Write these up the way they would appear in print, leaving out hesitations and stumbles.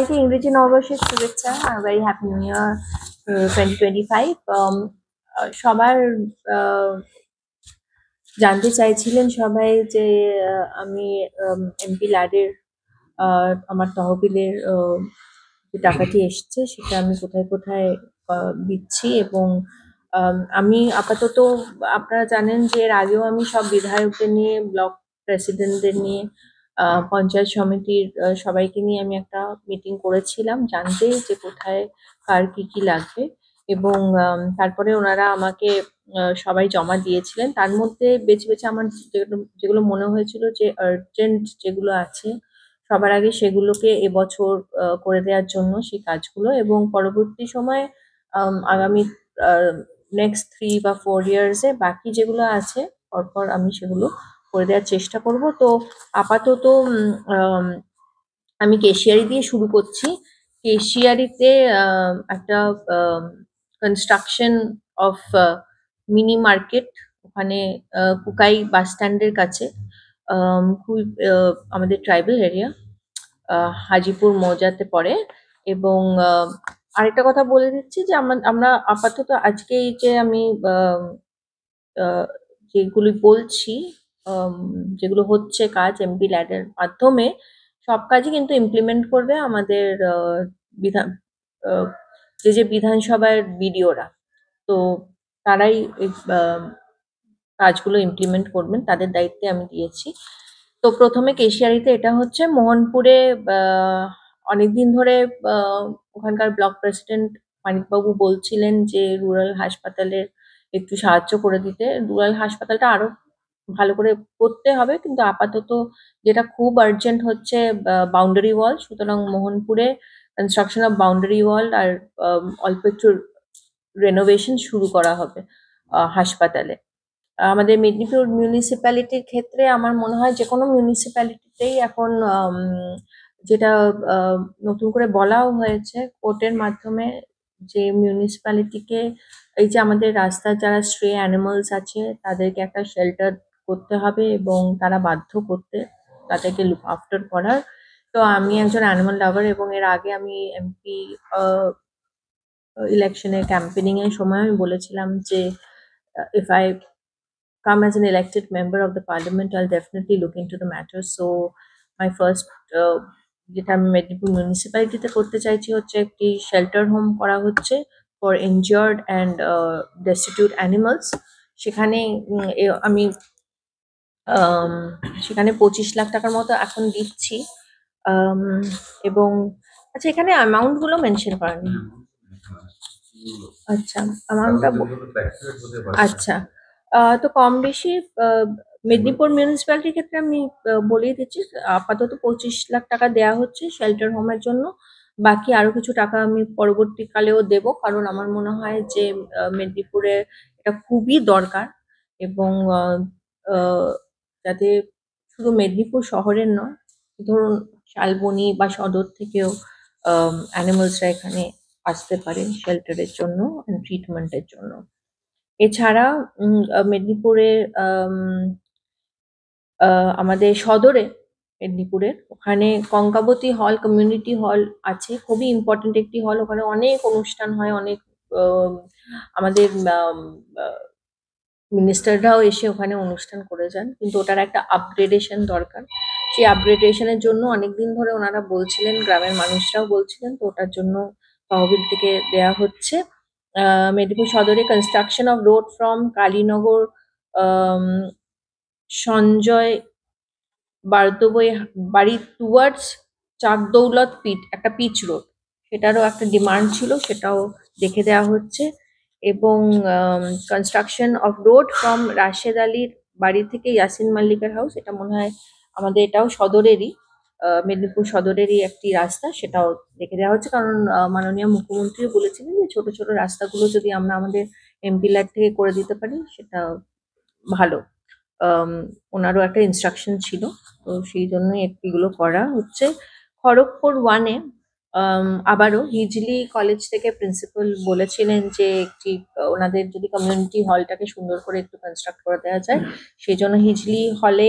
সবাইকে ইংরেজি নববর্ষের শুভেচ্ছা। Very happy new year 2025। সবার জানতে চাইছিলেন সবাই যে আমি এমপি ল্যাডের আমার তহবিলের যে টাকাটি এসছে সেটা আমি কোথায় কোথায় দিচ্ছি, এবং আমি আপাতত আপনারা জানেন যে এর আগেও আমি সব বিধায়কদের নিয়ে, ব্লক প্রেসিডেন্টদের নিয়ে, পঞ্চায়েত সমিতির সবাইকে নিয়ে আমি একটা মিটিং করেছিলাম জানতে যে কোথায় কার কি কি লাগবে, এবং তারপরে ওনারা আমাকে সবাই জমা দিয়েছিলেন। তার মধ্যে বেছে বেছে আমার যেগুলো মনে হয়েছিল যে আর্জেন্ট যেগুলো আছে সবার আগে সেগুলোকে এবছর করে দেওয়ার জন্য সেই কাজগুলো, এবং পরবর্তী সময়ে আগামী নেক্সট 3 বা 4 ইয়ার্সে বাকি যেগুলো আছে পরপর আমি সেগুলো করে দেওয়ার চেষ্টা করব। তো আপাতত আমি কেশিয়ারি দিয়ে শুরু করছি। কেশিয়ারিতে একটা কনস্ট্রাকশন অফ মিনি মার্কেট, ওখানে কুকাই বাস স্ট্যান্ডের কাছে, খুবই আমাদের ট্রাইবাল এরিয়া, হাজিপুর মৌজাতে পড়ে। এবং আরেকটা কথা বলে দিচ্ছি যে আমরা আপাতত আজকে এই যে আমি যেগুলি বলছি, যেগুলো হচ্ছে কাজ এমপি ল্যাডের মাধ্যমে, সব কাজই কিন্তু ইমপ্লিমেন্ট করবে আমাদের বিধান যে বিধানসভার বিডিওরা। তো তারাই এই কাজগুলো ইমপ্লিমেন্ট করবেন, তাদের দায়িত্বে আমি দিয়েছি। তো প্রথমে কেশিয়ারিতে এটা হচ্ছে মোহনপুরে। অনেকদিন ধরে ওখানকার ব্লক প্রেসিডেন্ট মানিকবাবু বলছিলেন যে রুরাল হাসপাতালের একটু সাহায্য করে দিতে। রুরাল হাসপাতালটা আরো ভালো করে করতে হবে, কিন্তু আপাতত যেটা খুব আর্জেন্ট হচ্ছে বাউন্ডারি ওয়াল। সুতরাং মোহনপুরে কনস্ট্রাকশন অফ বাউন্ডারি ওয়াল আর অল্প একটু রেনোভেশন শুরু করা হবে হাসপাতালে। আমাদের মেদিনীপুর মিউনিসিপ্যালিটির ক্ষেত্রে আমার মনে হয় যে কোনো মিউনিসিপ্যালিটিতেই এখন যেটা নতুন করে বলাও হয়েছে কোর্টের মাধ্যমে, যে মিউনিসিপ্যালিটিকে এই যে আমাদের রাস্তার যারা স্ট্রে অ্যানিমালস আছে তাদেরকে একটা শেল্টার করতে হবে, এবং তারা বাধ্য করতে তাদেরকে লুক আফটার করার। তো আমি একজন অ্যানিমাল লাভার, এবং এর আগে আমি এমপি ইলেকশনে ক্যাম্পেনিং এর সময় আমি বলেছিলাম যে if I come as an elected member of the parliament, I'll definitely look into the matter. So my first যেটা আমি মেদিনীপুর মিউনিসিপ্যালিটিতে করতে চাইছি হচ্ছে একটি শেল্টার হোম করা হচ্ছে for injured and destitute animals. সেখানে আমি সেখানে 25 লাখ টাকার মতো এখন দিচ্ছি। এবং আচ্ছা, এখানে অ্যামাউন্ট গুলো মেনশন করা নেই। আচ্ছা, অ্যামাউন্টটা আচ্ছা, তো কম বেশি মেদিনীপুর মিউনিসিপ্যালিটির ক্ষেত্রে আমি বলেই দিচ্ছি, আপাতত 25 লাখ টাকা দেওয়া হচ্ছে শেল্টার হোমের জন্য। বাকি আরো কিছু টাকা আমি পরবর্তীকালেও দেব, কারণ আমার মনে হয় যে মেদিনীপুরে এটা খুবই দরকার, এবং যাতে শুধু মেদিনীপুর শহরের নয়, ধরুন শালবনী বা সদর থেকেও অ্যানিমালসরা এখানে আসতে পারে শেল্টারের জন্য, ট্রিটমেন্টের জন্য। এছাড়া মেদিনীপুরের আমাদের সদরে, মেদিনীপুরের ওখানে কঙ্কাবতী হল, কমিউনিটি হল আছে, খুবই ইম্পর্টেন্ট একটি হল। ওখানে অনেক অনুষ্ঠান হয়, অনেক আমাদের মিনিস্টাররাও এসে ওখানে অনুষ্ঠান করে যান, কিন্তু ওটার একটা আপগ্রেডেশন দরকার। সেই আপগ্রেডেশনের জন্য অনেকদিন ধরে ওনারা বলছিলেন, গ্রামের মানুষরাও বলছিলেন, তো ওটার জন্য তহবিল থেকে দেয়া হচ্ছে। মেদিনীপুর সদরে construction of road from Kalinagar Sanjay বারদবই বাড়ি টুয়ার্ডস চাকদৌলত পিচ, একটা পিচ রোড, সেটারও একটা ডিমান্ড ছিল, সেটাও দেখে দেওয়া হচ্ছে। এবং construction of road from Rashed আলীর বাড়ি থেকে ইয়াসিন মাল্লিকের হাউস, এটা মনে হয় আমাদের এটাও সদরেরই, মেদিনীপুর সদরেরই একটি রাস্তা, সেটাও দেখে দেওয়া হচ্ছে। কারণ মাননীয় মুখ্যমন্ত্রীও বলেছিলেন যে ছোট ছোট রাস্তাগুলো যদি আমরা আমাদের এমপি ল্যাড থেকে করে দিতে পারি সেটা ভালো। ওনারও একটা ইনস্ট্রাকশন ছিল, তো সেই জন্যই এগুলো করা হচ্ছে। খড়গপুর 1-এ আবারও হিজলি কলেজ থেকে প্রিন্সিপাল বলেছিলেন যে একটি ওনাদের যদি কমিউনিটি হলটাকে সুন্দর করে একটু কনস্ট্রাক্ট করে দেওয়া যায়, সেই জন্য হিজলি হলে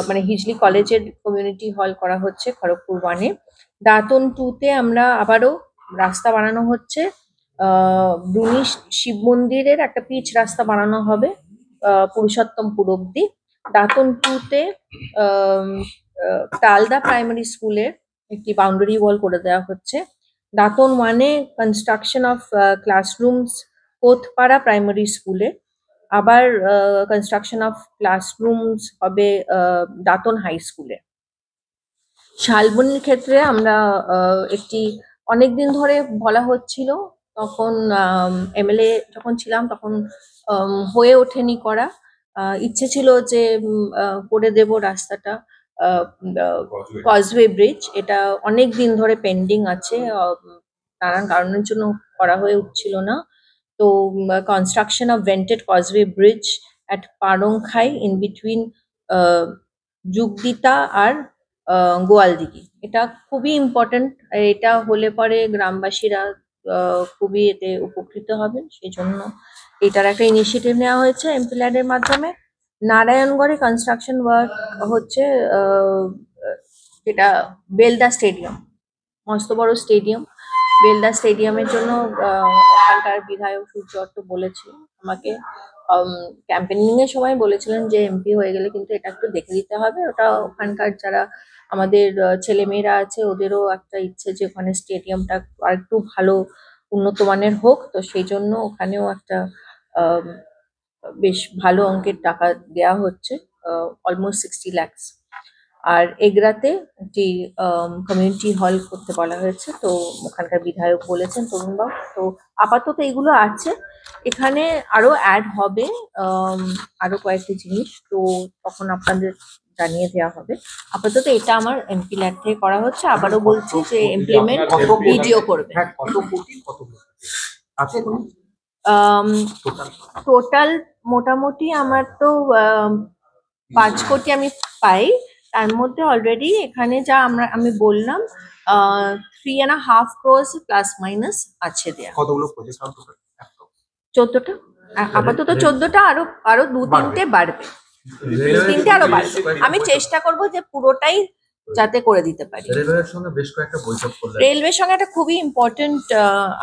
মানে হিজলি কলেজের কমিউনিটি হল করা হচ্ছে খড়গপুর 1-এ। দাঁতন 2-তে আমরা আবারও রাস্তা বানানো হচ্ছে। ব্রুনি শিব মন্দিরের একটা পিচ রাস্তা বানানো হবে পুরুষোত্তমপুর অব্দি। দাঁতন 2-তে তালদা প্রাইমারি স্কুলের একটি বাউন্ডারি ওয়াল করে দেওয়া হচ্ছে। দাঁতন 1-এ construction of classrooms Kotpara primary স্কুলে। আবার কনস্ট্রাকশন অফ ক্লাসরুমস হবে দাঁতন হাই স্কুলে। শালবনির ক্ষেত্রে আমরা একটি অনেকদিন ধরে বলা হচ্ছিল, তখন এমএলএ যখন ছিলাম তখন হয়ে ওঠেনি করা। ইচ্ছে ছিল যে করে দেব রাস্তাটা, কজওয়ে ব্রিজ। এটা অনেক দিন ধরে পেন্ডিং আছে, নানান কারণের জন্য করা হয়ে উঠছিল না। তো construction of vented causeway bridge at Parangkhai in between Jugdita আর গোয়ালদিঘি, এটা খুবই ইম্পর্টেন্ট। এটা হলে পরে গ্রামবাসীরা খুবই এতে উপকৃত হবেন, সেই জন্য এটার একটা ইনিশিয়েটিভ নেওয়া হয়েছে এমপি ল্যাডের মাধ্যমে। নারায়ণগড়ে কনস্ট্রাকশন ওয়ার্ক হচ্ছে, যেটা বেলদা স্টেডিয়াম, মস্ত বড় স্টেডিয়াম। বেলদা স্টেডিয়ামের জন্য ওখানকার বিধায়ক সূর্য অট্ট বলেছিল আমাকে, ক্যাম্পেনিং এর সময় বলেছিলেন যে এমপি হয়ে গেলে কিন্তু এটা একটু দেখে দিতে হবে। ওটা ওখানকার যারা আমাদের ছেলেমেয়েরা আছে ওদেরও একটা ইচ্ছে যে ওখানে স্টেডিয়ামটা আর একটু ভালো উন্নত মানের হোক, তো সেই জন্য ওখানেও একটা আম, বেশ ভালো অঙ্কের টাকা দেওয়া হচ্ছে, অলমোস্ট 60 lakhs। আর এগরাতে একটি কমিউনিটি হল করতে বলা হয়েছে, তো ওখানকার বিধায়ক বলেছেন তরুণবাবু। তো আপাতত এগুলো আছে, এখানে আরো অ্যাড হবে আরো কয়েকটি জিনিস, তো তখন আপনাদের জানিয়ে দেওয়া হবে। আপাতত এটা আমার এমপি ল্যাড থেকে করা হচ্ছে, আবারও বলছি যে ইমপ্লিমেন্ট ভিডিও করবে। হ্যাঁ, কত কোটি কত আছে টোটাল মোটামুটি আমার তো 5 কোটি আমি পাই, তার মধ্যে অলরেডি এখানে যা আমি বললাম 3.5 crores প্লাস মাইনাস আছে দেয়া। কতগুলো প্রজেক্ট হবে? 14টা, আপাতত 14টা, আরো আরো 2-3টে বাড়বে, 2-3টে আরো বাড়বে। আমি চেষ্টা করব যে পুরোটাই যাতে করে দিতে পারি। রেলওয়ের সঙ্গে বেশ কয়েকটা বৈঠক করলেন। রেলওয়ের সঙ্গে একটা খুবই ইম্পর্টেন্ট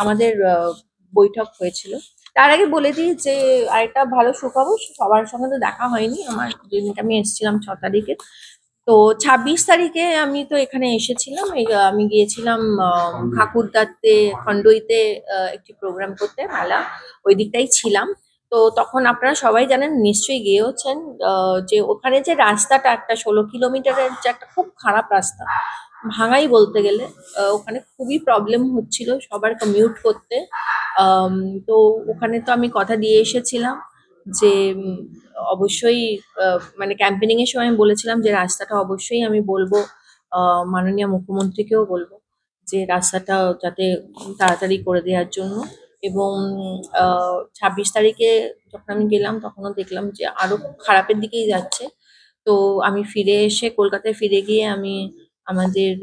আমাদের বৈঠক হয়েছিল। তার আগে বলে দিই যে আরেকটা ভালো সুখবর, সবার সঙ্গে তো দেখা হয়নি আমার, যেদিনকে আমি এসেছিলাম 6 তারিখে। তো 26 তারিখে আমি তো এখানে এসেছিলাম, আমি গিয়েছিলাম ঠাকুরদাতে খন্ডইতে একটি প্রোগ্রাম করতে, মেলা ওই দিকটাই ছিলাম। তো তখন আপনারা সবাই জানেন, নিশ্চয়ই গিয়েওছেন, যে ওখানে যে রাস্তাটা একটা 16 কিলোমিটারের যে একটা খুব খারাপ রাস্তা, ভাঙাই বলতে গেলে, ওখানে খুবই প্রবলেম হচ্ছিল সবার কমিউট করতে। তো ওখানে তো আমি কথা দিয়ে এসেছিলাম যে অবশ্যই মানে ক্যাম্পেনিং এর সময় আমি বলেছিলাম যে রাস্তাটা অবশ্যই আমি বলবো, মাননীয় মুখ্যমন্ত্রীকেও বলবো যে রাস্তাটা যাতে তাড়াতাড়ি করে দেওয়ার জন্য। এবং 26 তারিখে যখন আমি গেলাম তখনও দেখলাম যে আরো খারাপের দিকেই যাচ্ছে। তো আমি ফিরে এসে কলকাতায় ফিরে গিয়ে আমি আমাদের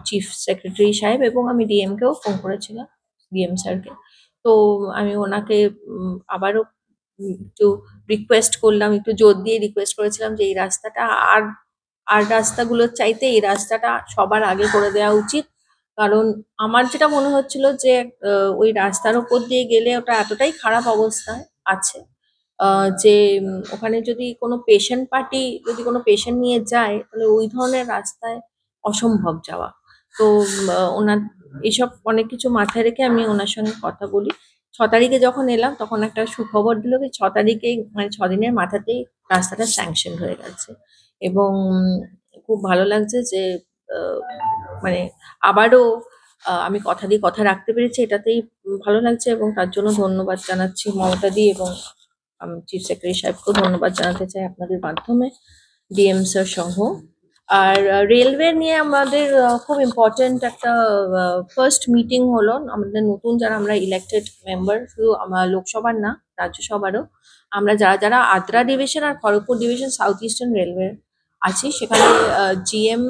চিফ সেক্রেটারি সাহেব এবং আমি ডিএম কেও ফোন করেছিলাম, ডিএম স্যারকে। তো আমি ওনাকে আবারও একটু রিকোয়েস্ট করলাম, একটু জোর দিয়ে রিকোয়েস্ট করেছিলাম যে এই রাস্তাটা আর আর রাস্তাগুলোর চাইতে এই রাস্তাটা সবার আগে করে দেওয়া উচিত। কারণ আমার যেটা মনে হচ্ছিল যে ওই রাস্তার ওপর দিয়ে গেলে ওটা এতটাই খারাপ অবস্থায় আছে, যে ওখানে যদি কোনো পেশেন্ট পার্টি যদি কোনো পেশেন্ট নিয়ে যায় তাহলে ওই ধরনের রাস্তায় অসম্ভব যাওয়া। তো ওনার এইসব অনেক কিছু মাথায় রেখে আমি ওনার সঙ্গে কথা বলি। 6 তারিখে যখন এলাম তখন একটা সুখবর দিল যে 6 তারিখেই, মানে 6 দিনের মাথাতেই রাস্তাটা স্যাংশন হয়ে গেছে। এবং খুব ভালো লাগছে যে মানে আবারও আমি কথা দিয়ে কথা রাখতে পেরেছি, এটাতেই ভালো লাগছে। এবং তার জন্য ধন্যবাদ জানাচ্ছি মমতা দি, এবং আমি চিফ সেক্রেটারি সাহেবকেও ধন্যবাদ জানাতে চাই আপনাদের মাধ্যমে, ডিএম স্যার সহ। আর রেলওয়ে নিয়ে আমাদের খুব ইম্পর্টেন্ট একটা ফার্স্ট মিটিং হলো। আমাদের নতুন যারা আমরা ইলেক্টেড মেম্বার, শুধু লোকসভার না রাজ্যসভারও, আমরা যারা যারা আদ্রা ডিভিশন আর Kharagpur division south eastern railway আছি, সেখানে জিএম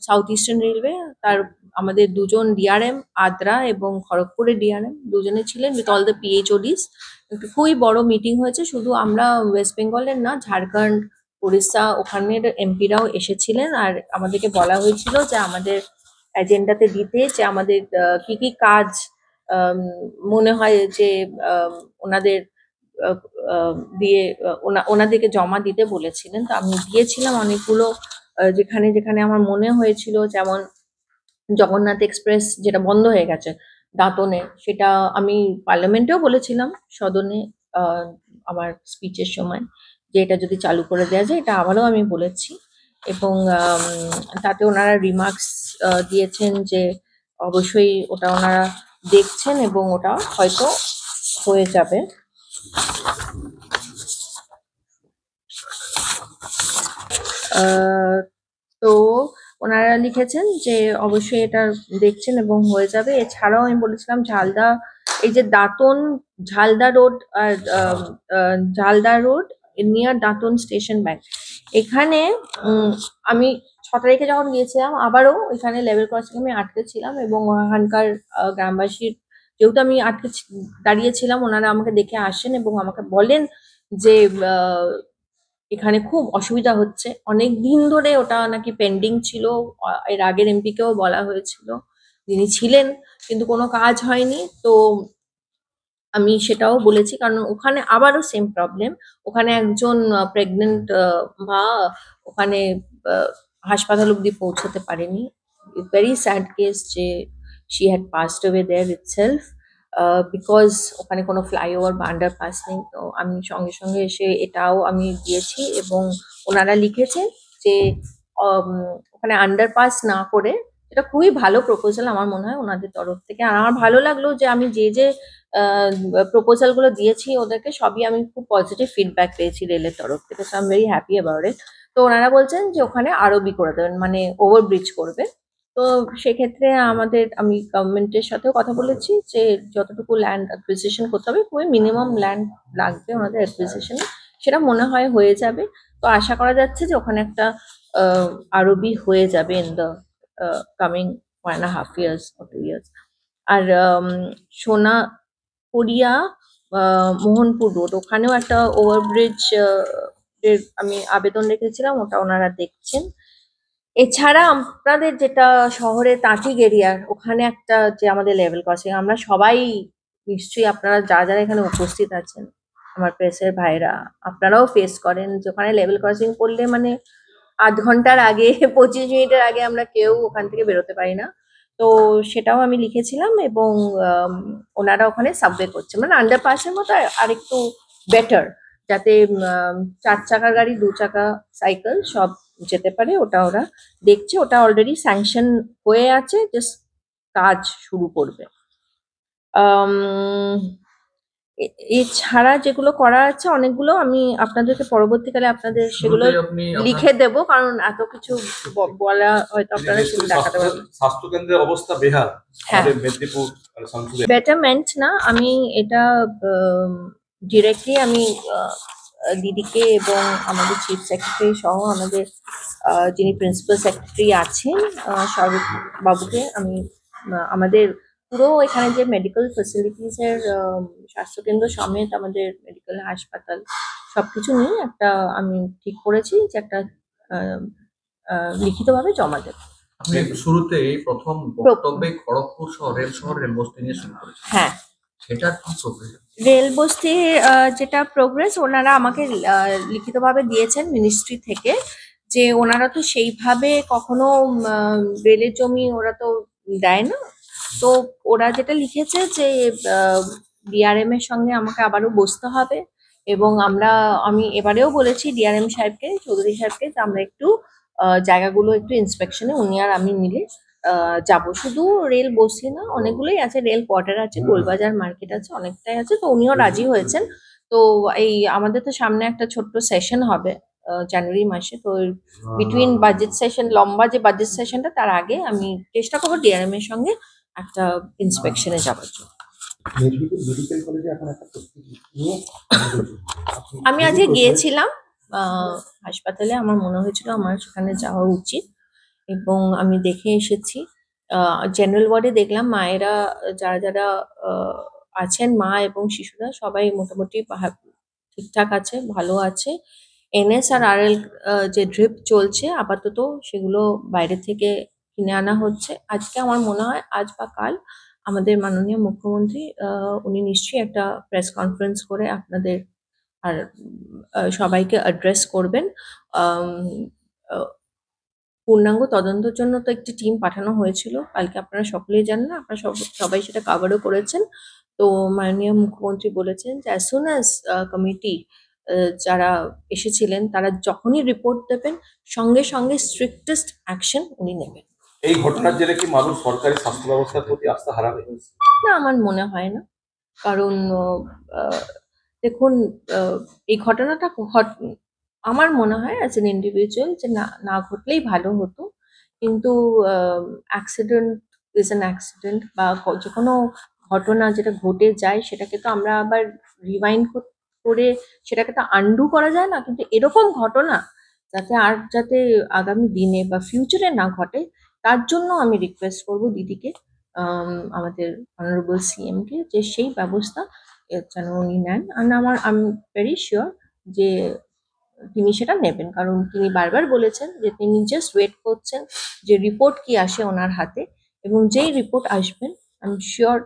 সাউথ ইস্টার্ন রেলওয়ে। তার আমাদের দুজন ডিআরএম, আদ্রা এবং খড়গপুরের ডিআরএম দুজনে ছিলেন উইথ অল দ্য পিএইচওডিস। একটু খুবই বড় মিটিং হয়েছে, শুধু আমরা ওয়েস্ট বেঙ্গলের না, ঝাড়খণ্ড, উড়িষ্যা ওখানের এমপিরাও এসেছিলেন। আর আমাদেরকে বলা হয়েছিল যে আমাদের এজেন্ডাতে দিতে যে আমাদের কি কি কাজ আম, মনে হয় যে ওনাদের আহ, দিয়ে ওনাদেরকে জমা দিতে বলেছিলেন। তো আমি দিয়েছিলাম অনেকগুলো, যেখানে যেখানে আমার মনে হয়েছিল, যেমন জগন্নাথ এক্সপ্রেস যেটা বন্ধ হয়ে গেছে দাঁতনে, সেটা আমি পার্লামেন্টেও বলেছিলাম, সদনে, আহ, আমার স্পিচের সময়, যে এটা যদি চালু করে দেওয়া যায়। এটা আবারও আমি বলেছি। এবং তাতে ওনারা রিমার্কস দিয়েছেন যে অবশ্যই ওটা ওনারা দেখছেন এবং ওটা হয়তো হয়ে যাবে। আহ, তো ওনারা লিখেছেন যে অবশ্যই এটা দেখছেন এবং হয়ে যাবে। এছাড়াও আমি বলেছিলাম ঝালদা, এই যে দাঁতন, ঝালদা রোড আর Jhalda road near Dantan station bank, এখানে আমি 6 তারিখে যখন গিয়েছিলাম আবারও এখানে লেভেল ক্রসিং আমি আটকে ছিলাম এবং ওখানকার গ্রামবাসীর, যেহেতু আমি আটকে দাঁড়িয়েছিলাম, ওনারা আমাকে দেখে আসেন এবং আমাকে বলেন যে এখানে খুব অসুবিধা হচ্ছে। অনেক দিন ধরে ওটা নাকি পেন্ডিং ছিল। এর আগের এমপি কেও বলা হয়েছিল, যিনি ছিলেন, কিন্তু কোনো কাজ হয়নি। তো আমি সেটাও বলেছি, কারণ ওখানে আবারও সেম প্রবলেম। ওখানে একজন প্রেগনেন্ট মা ওখানে আহ, হাসপাতাল অব্দি পৌঁছতে পারেনি। ভেরি স্যাড কেস যে she had passed away there itself, because ওখানে কোনো ফ্লাইওভার বা আন্ডারপাস নেই। তো আমি সঙ্গে সঙ্গে এসে এটাও আমি দিয়েছি এবং ওনারা লিখেছে যে উম, ওখানে আন্ডারপাস না করে, এটা খুবই ভালো প্রপোজাল আমার মনে হয় ওনাদের তরফ থেকে। আর আমার ভালো লাগলো যে আমি যে যে প্রপোজাল গুলো দিয়েছি ওদেরকে, সবই আমি খুব পজিটিভ ফিডব্যাক পেয়েছি রেলের তরফ থেকে। So I am very happy about it. তো ওনারা বলছেন যে ওখানে আরবি করে দেবেন, মানে ওভারব্রিজ করবে। তো সেক্ষেত্রে আমি গভর্নমেন্টের সাথেও কথা বলেছি যে যতটুকু ল্যান্ড অ্যাকুইজিশন করতে হবে, খুবই মিনিমাম ল্যান্ড লাগবে ওনাদের অ্যাকুইজিশনে, সেটা মনে হয় হয়ে যাবে। তো আশা করা যাচ্ছে যে ওখানে একটা আহ, আরবি হয়ে যাবে in the coming 1.5 years or 2 years। আর সোনা কোরিয়া মোহনপুর রোড, ওখানেও একটা ওভারব্রিজ এর আমি আবেদন রেখেছিলাম, ওটা ওনারা দেখছেন। এছাড়া আপনাদের যেটা শহরে তাঁতিগ এরিয়ার ওখানে একটা যে আমাদের লেভেল ক্রসিং, আমরা সবাই নিশ্চয়ই, আপনারা যারা যারা এখানে উপস্থিত আছেন, আমার প্রেসের ভাইরা, আপনারাও ফেস করেন যে ওখানে লেভেল ক্রসিং করলে মানে 8 ঘন্টার আগে 25 মিনিটের আগে আমরা কেউ ওখান থেকে বেরোতে পারি না। তো সেটাও আমি লিখেছিলাম এবং আম, ওনারা ওখানে সাবওয়ে করছে, মানে আন্ডারপাসের মতো আরেকটু বেটার, যাতে 4 চাকার গাড়ি, 2 চাকা, সাইকেল সব যেতে পারে। ওটা ওরা দেখছে, ওটা অলরেডি স্যাংশন হয়ে আছে, জাস্ট কাজ শুরু করবে। আম, এছাড়া যেগুলো করা আছে অনেকগুলো, আমি আপনাদেরকে পরবর্তীকালে আপনাদের সেগুলো শুরুতেই আপনি লিখে দেব, কারণ এত কিছু বলা হয়তো আপনারা সেগুলো দেখাতে পারবেন। স্বাস্থ্য কেন্দ্রের অবস্থা বেহাল হ্যাঁ, আমাদের মেদিনীপুর আর শামসুদের। বেটারমেন্ট না, আমি এটা ডিরেক্টলি আমি দিদিকে এবং আমাদের চিফ সেক্রেটারি সহ আমাদের যিনি প্রিন্সিপাল সেক্রেটারি আছেন, সৌরভ বাবুকে আমি আমাদের পুরো এখানে যে মেডিকেল ফেসিলিটিস এর স্বাস্থ্যকেন্দ্র সমেত আমাদের মেডিকেল হাসপাতাল সবকিছু নিয়ে একটা আমি ঠিক করেছি যে একটা আহ, লিখিতভাবে জমা দেবো। আপনি শুরুতে এই প্রথম বক্তব্যে খড়গপুর শহর রেল বস্তি নিয়ে শুরু করেছেন, হ্যাঁ, সেটার কি প্রক্রিয়া? রেল বস্তির যেটা প্রোগ্রেস ওনারা আমাকে লিখিতভাবে দিয়েছেন মিনিস্ট্রি থেকে, যে ওনারা তো সেইভাবে কখনো রেলের জমি ওরা তো দেয় না। তো ওরা যেটা লিখেছে যে ডিআরএম এর সঙ্গে আমাকে আবারও বসতে হবে এবং আমি এবারেও বলেছি ডিআরএম সাহেবকে, চৌধুরী সাহেবকে, যে আমরা একটু জায়গাগুলো একটু ইন্সপেকশনে উনি আর আমি মিলে যাব। শুধু রেল বসি না, অনেকগুলোই আছে, রেল কোয়ার্টার আছে, গোলবাজার মার্কেট আছে, অনেকটাই আছে। তো উনিও রাজি হয়েছেন। তো এই আমাদের তো সামনে একটা ছোট্ট সেশন হবে জানুয়ারি মাসে। তো বিটুইন বাজেট সেশন, লম্বা যে বাজেট সেশনটা, তার আগে আমি চেষ্টা করবো ডিআরএম এর সঙ্গে একটা ইন্সপেকশনে যাওয়ার জন্য। মেডিকেল কলেজে এখন একটা প্রস্তুতি নিয়ে আমি আজকে গিয়েছিলাম হাসপাতালে, আমার মনে হয়েছিল আমার সেখানে যাওয়া উচিত। এবং আমি দেখে এসেছি। জেনারেল ওয়ার্ডে দেখলাম মায়েরা যারা যারা আছেন, মা এবং শিশুরা সবাই মোটামুটি ঠিকঠাক আছে, ভালো আছে। এনএস আর আরএল যে ড্রিপ চলছে আপাতত, সেগুলো বাইরে থেকে কিনে আনা হচ্ছে। আজকে আমার মনে হয় আজ বা কাল আমাদের মাননীয় মুখ্যমন্ত্রী উনি নিশ্চয়ই একটা প্রেস কনফারেন্স করে আপনাদের আর সবাইকে অ্যাড্রেস করবেন। আম, আহ, পূর্ণাঙ্গ তদন্তের জন্য তো একটি টিম পাঠানো হয়েছিল কালকে, আপনারা সকলেই জানেন, আপনারা সবাই সেটা কাভারও করেছেন। তো মাননীয় মুখ্যমন্ত্রী বলেছেন যে অ্যাজ সুন অ্যাজ কমিটি যারা এসেছিলেন তারা যখনই রিপোর্ট দেবেন সঙ্গে সঙ্গে স্ট্রিক্টেস্ট অ্যাকশন উনি নেবেন। এই ঘটনার জেরে কি মানুষ সরকারি স্বাস্থ্য ব্যবস্থার প্রতি আস্থা হারাবে? না, আমার মনে হয় না। কারণ আহ, দেখুন, আহ, এই ঘটনাটা আমার মনে হয় অ্যাজ এন ইন্ডিভিজুয়াল যে না না ঘটলেই ভালো হতো। কিন্তু অ্যাক্সিডেন্ট ইজ অ্যান অ্যাক্সিডেন্ট, বা যে কোনো ঘটনা যেটা ঘটে যায় সেটাকে তো আমরা আবার রিওয়াইন্ড করে সেটাকে তো আন্ডু করা যায় না। কিন্তু এরকম ঘটনা যাতে আগামী দিনে বা ফিউচারে না ঘটে, তার জন্য আমি রিকোয়েস্ট করব দিদিকে, আমাদের অনারেবল সিএম কে, যে সেই ব্যবস্থা যেন উনি নেন। আর আই এম ভেরি শিওর যে তিনি সেটা নেবেন, কারণ তিনি বারবার বলেছেন যে তিনি জাস্ট ওয়েট করছেন যে রিপোর্ট কি আসে ওনার হাতে, এবং যেই রিপোর্ট আসবেন I am sure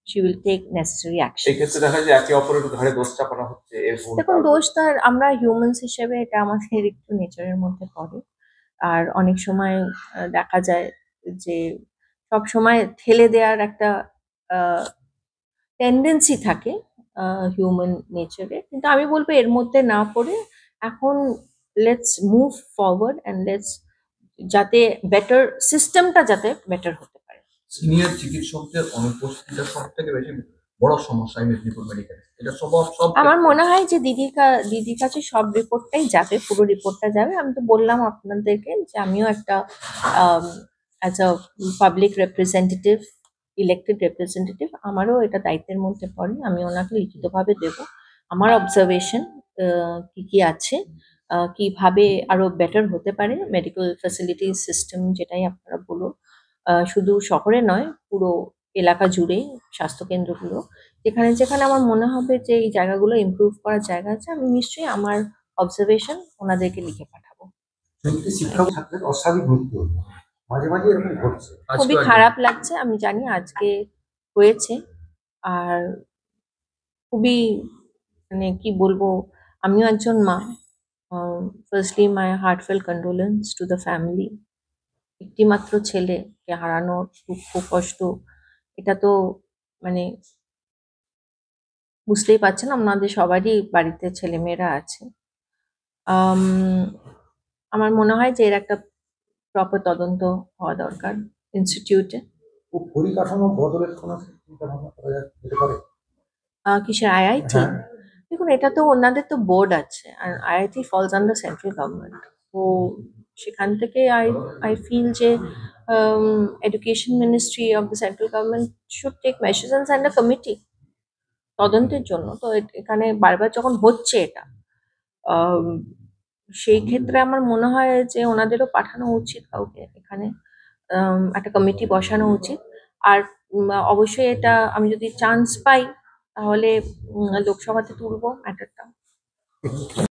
she will take necessary action. এই ক্ষেত্রে দেখা যায় একে অপরের ঘাড়ে দোষ চাপানো হচ্ছে, এর ভুল দেখুন, দোষ তার, আমরা হিউম্যানস হিসেবে এটা আমাদের একটু নেচারের মধ্যে পড়ে। আর অনেক সময় দেখা যায় যে সব সময় ঠেলে দেওয়ার একটা টেন্ডেন্সি থাকে হিউম্যান নেচারে। কিন্তু আমি বলবো এর মধ্যে না পড়ে এখন let's move forward and let's, যাতে বেটার সিস্টেমটা যাতে বেটার হতে পারে। সিনিয়র চিকিৎসকদের অনুপস্থিতিটা সব থেকে বেশি বড় সমস্যা এই মেদিনীপুর মেডিকেলে। এটা সব সব আমার মনে হয় যে দিদির কাছে সব রিপোর্টটাই যাবে, পুরো রিপোর্টটা যাবে। আমি তো বললাম আপনাদেরকে যে আমিও একটা as a public representative, elected representative, আমারও এটা দায়িত্বের মধ্যে পড়ে। আমি ওনাকে লিখিতভাবে দেব আমার অবজারভেশন কি কি আছে, কিভাবে আরো বেটার হতে পারে মেডিকেল ফ্যাসিলিটি সিস্টেম, যেটাই আপনারা বলুন। শুধু শহরে নয়, পুরো এলাকা জুড়ে স্বাস্থ্যকেন্দ্রগুলো, যেখানে যেখানে আমার মনে হবে যে এই জায়গাগুলো ইমপ্রুভ করার জায়গা আছে, আমি নিশ্চয়ই আমার অবজারভেশন ওনাদেরকে লিখে পাঠাবো। একটি শিক্ষক ছাত্রের অস্বাভাবিক মৃত্যু হলো, মাঝে মাঝে এরকম ঘটছে। খুবই খারাপ লাগছে, আমি জানি আজকে হয়েছে। আর খুবই, মানে কি বলবো, আমিও একজন মা। Firstly my heart fail condolence to the family. একটি মাত্র ছেলেকে হারানোর দুঃখ কষ্ট, এটা তো মানে বুঝতেই পারছেন, আপনাদের সবারই বাড়িতে ছেলেমেয়েরা আছে। আম, আমার মনে হয় যে এর একটা প্রপার তদন্ত হওয়া দরকার ইনস্টিটিউটে। পরিকাঠামো বদলের কোনো চিন্তা ভাবনা করা যেতে পারে? কিসের, আইআইটি? হ্যাঁ। দেখুন, এটা তো ওনাদের তো বোর্ড আছে, আর IIT falls under central government. তো সেখান থেকে আই ফিল যে education ministry of the central government should take measures and send a committee তদন্তের জন্য। তো এখানে বারবার যখন হচ্ছে এটা, আম, সেই ক্ষেত্রে আমার মনে হয় যে ওনাদেরও পাঠানো উচিত কাউকে এখানে, একটা কমিটি বসানো উচিত। আর অবশ্যই এটা আমি যদি চান্স পাই তাহলে লোকসভাতে তুলবো ম্যাটারটা।